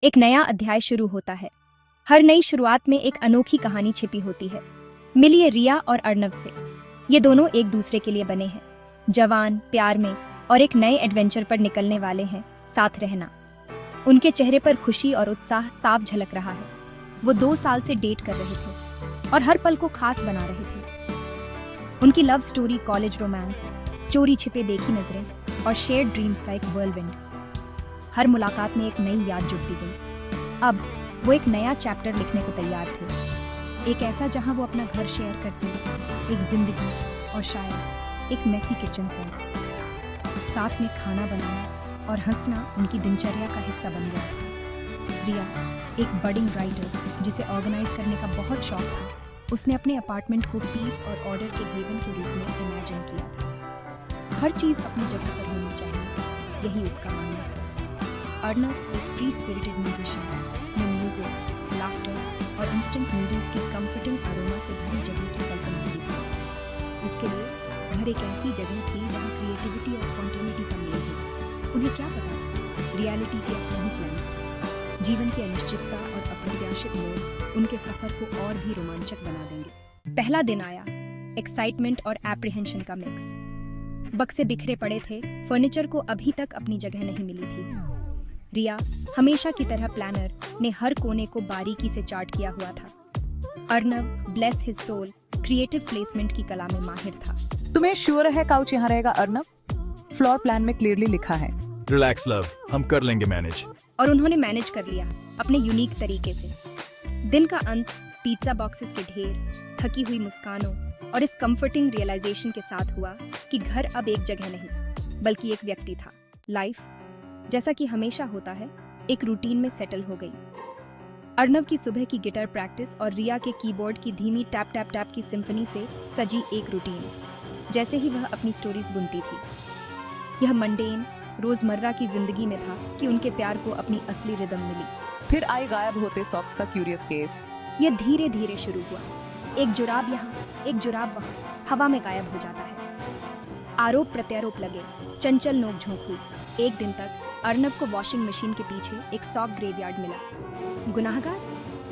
एक नया अध्याय शुरू होता है। हर नई शुरुआत में एक अनोखी कहानी छिपी होती है। मिलिए रिया और अर्नव से। ये दोनों एक दूसरे के लिए बने हैं, जवान, प्यार में और एक नए एडवेंचर पर निकलने वाले हैं। साथ रहना। उनके चेहरे पर खुशी और उत्साह साफ झलक रहा है। वो 2 साल से डेट कर रहे थे और हर पल को खास बना रहे थे। उनकी लव स्टोरी, कॉलेज रोमांस, चोरी छिपे देखी नजरें और शेयर्ड ड्रीम्स का एक व्हर्लविंड। हर मुलाकात में एक नई याद जुड़ती गई। अब वो एक नया चैप्टर लिखने को तैयार थे, एक ऐसा जहां वो अपना घर शेयर करते, एक जिंदगी और शायद एक मेसी किचन सिंक। साथ में खाना बनाना और हंसना उनकी दिनचर्या का हिस्सा बन गया था। रिया एक बडिंग राइटर जिसे ऑर्गेनाइज करने का बहुत शौक था, उसने अपने अपार्टमेंट को पीस और ऑर्डर के हेवन के रूप में इमेजिन किया था। हर चीज अपनी जगह पर होनी चाहिए, यही उसका मानना था। अर्नव एक फ्री स्पिरिटेड म्यूजिशियन ने म्यूजिक, लाफ्टर और इंस्टेंट नूडल्स की कंफर्टिंग अरोमा से भरी जगह की कल्पना की थी। उसके लिए घर एक ऐसी जगह थी जहां क्रिएटिविटी और स्पॉन्टेनिटी का मेल हो। उन्हें क्या पता था, रियलिटी के अपने ही प्लान्स थे। जीवन की अनिश्चितता और अप्रत्याशित मोड़ उनके सफर को और भी रोमांचक बना देंगे। पहला दिन आया, एक्साइटमेंट और एप्रीहेंशन का मिक्स। बक्से बिखरे पड़े थे, फर्नीचर को अभी तक अपनी जगह नहीं मिली थी। रिया, हमेशा की तरह प्लानर, ने हर कोने को बारीकी से चार्ट किया हुआ था। Arnav, bless his soul, creative placement की कला में माहिर था। तुम्हें श्योर है काउच यहाँ रहेगा अर्नव? फ्लोर प्लान में क्लियरली लिखा है। रिलैक्स लव, हम कर लेंगे मैनेज। और उन्होंने मैनेज कर लिया अपने यूनिक तरीके से। दिन का अंत पिज्जा बॉक्सेस के ढेर, थकी हुई मुस्कानों और इस कंफर्टिंग रियलाइजेशन के साथ हुआ कि घर अब एक जगह नहीं बल्कि एक व्यक्ति था। लाइफ, जैसा कि हमेशा होता है, एक रूटीन में सेटल हो गई। अर्नव की सुबह की गिटार प्रैक्टिस और रिया के कीबोर्ड की धीमी टैप टैप टैप की सिम्फनी से सजी एक रूटीन, जैसे ही वह अपनी स्टोरीज बुनती थी। यह मंडेन, रोजमर्रा की जिंदगी में था कि उनके प्यार को अपनी असली रिदम मिली। फिर आई गायब होते सॉक्स का क्यूरियस केस। यह धीरे धीरे शुरू हुआ। एक जुराब यहाँ, एक जुराब वहाँ, हवा में गायब हो जाता है। आरोप प्रत्यारोप लगे, चंचल नोक-झोंक हुई। एक दिन तक अर्नव को वॉशिंग मशीन के पीछे एक सॉक ग्रेवयार्ड मिला। गुनाहगार,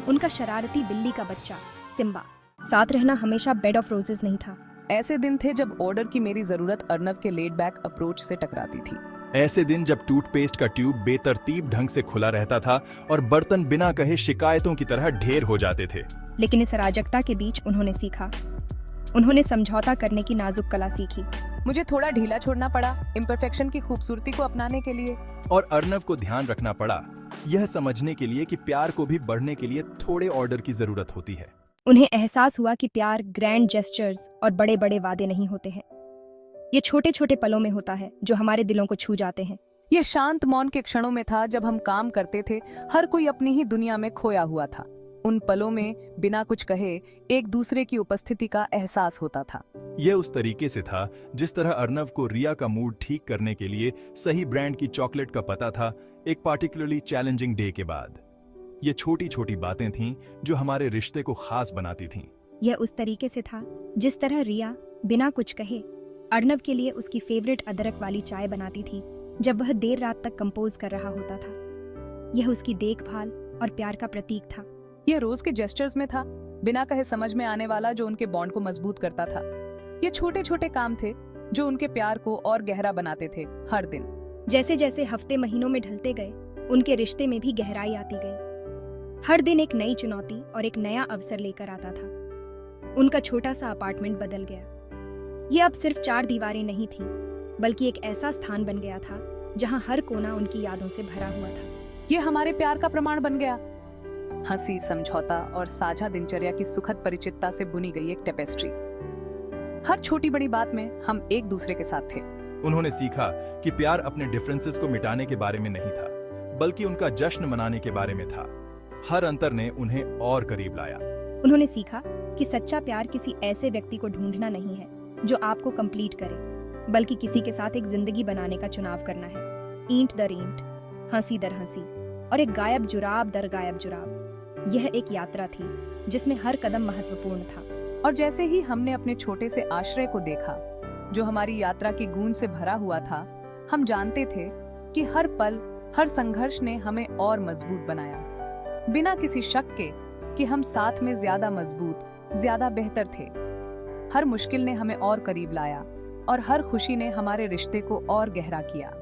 उनका शरारती बिल्ली का बच्चा सिम्बा। साथ रहना हमेशा बेड ऑफ रोजेस नहीं था। ऐसे दिन थे जब ऑर्डर की मेरी जरूरत अर्नव के लेड बैक अप्रोच से टकराती थी। ऐसे दिन जब टूथपेस्ट का ट्यूब बेतरतीब ढंग से खुला रहता था और बर्तन बिना कहे शिकायतों की तरह ढेर हो जाते थे। लेकिन इस अराजकता के बीच उन्होंने सीखा। उन्होंने समझौता करने की नाजुक कला सीखी। मुझे थोड़ा ढीला छोड़ना पड़ा इम्परफेक्शन की खूबसूरती को अपनाने के लिए। और अर्नव को ध्यान रखना पड़ा, यह समझने के लिए कि प्यार को भी बढ़ने के लिए थोड़े ऑर्डर की जरूरत होती है। उन्हें एहसास हुआ कि प्यार ग्रैंड जेस्चर्स और बड़े बड़े वादे नहीं होते हैं। ये छोटे छोटे पलों में होता है जो हमारे दिलों को छू जाते हैं। ये शांत मौन के क्षणों में था जब हम काम करते थे, हर कोई अपनी ही दुनिया में खोया हुआ था। उन पलों में बिना कुछ कहे एक दूसरे की उपस्थिति का एहसास होता था। यह उस तरीके से था जिस तरह अर्नव को रिया का मूड ठीक करने के लिए सही ब्रांड की चॉकलेट का पता था एक पार्टिकुलरली चैलेंजिंग डे के बाद। ये छोटी छोटी बातें थीं जो हमारे रिश्ते को खास बनाती थीं। यह उस तरीके से था जिस तरह रिया बिना कुछ कहे अर्नव के लिए उसकी फेवरेट अदरक वाली चाय बनाती थी जब वह देर रात तक कंपोज कर रहा होता था। यह उसकी देखभाल और प्यार का प्रतीक था। यह रोज के जेस्चर्स में था, बिना कहे समझ में आने वाला, जो उनके बॉन्ड को मजबूत करता था। ये छोटे छोटे काम थे जो उनके प्यार को और गहरा बनाते थे हर दिन। जैसे जैसे हफ्ते महीनों में ढलते गए, उनके रिश्ते में भी गहराई आती गई। हर दिन एक नई चुनौती और एक नया अवसर लेकर आता था। उनका छोटा सा अपार्टमेंट बदल गया। ये अब सिर्फ 4 दीवारें नहीं थी, बल्कि एक ऐसा स्थान बन गया था जहां हर कोना उनकी यादों से भरा हुआ था। ये हमारे प्यार का प्रमाण बन गया। हंसी, समझौता और साझा दिनचर्या की सुखद परिचितता से बुनी गई एक टेपेस्ट्री। हर छोटी बड़ी बात में हम एक दूसरे के साथ थे। उन्होंने सीखा कि प्यार अपने डिफरेंसेस को मिटाने के बारे में नहीं था, बल्कि उनका जश्न मनाने के बारे में था। हर अंतर ने उन्हें और करीब लाया। उन्होंने सीखा कि सच्चा प्यार किसी ऐसे व्यक्ति को ढूंढना नहीं है जो आपको कंप्लीट करे, बल्कि किसी के साथ एक जिंदगी बनाने का चुनाव करना है। ईंट दर ईंट, हंसी दर हंसी और एक गायब जुराब दर गायब जुराब। यह एक यात्रा थी जिसमें हर कदम महत्वपूर्ण था। और जैसे ही हमने अपने छोटे से आश्रय को देखा जो हमारी यात्रा की गूंज से भरा हुआ था, हम जानते थे कि हर पल, हर संघर्ष ने हमें और मजबूत बनाया, बिना किसी शक के कि हम साथ में ज्यादा मजबूत, ज्यादा बेहतर थे। हर मुश्किल ने हमें और करीब लाया और हर खुशी ने हमारे रिश्ते को और गहरा किया।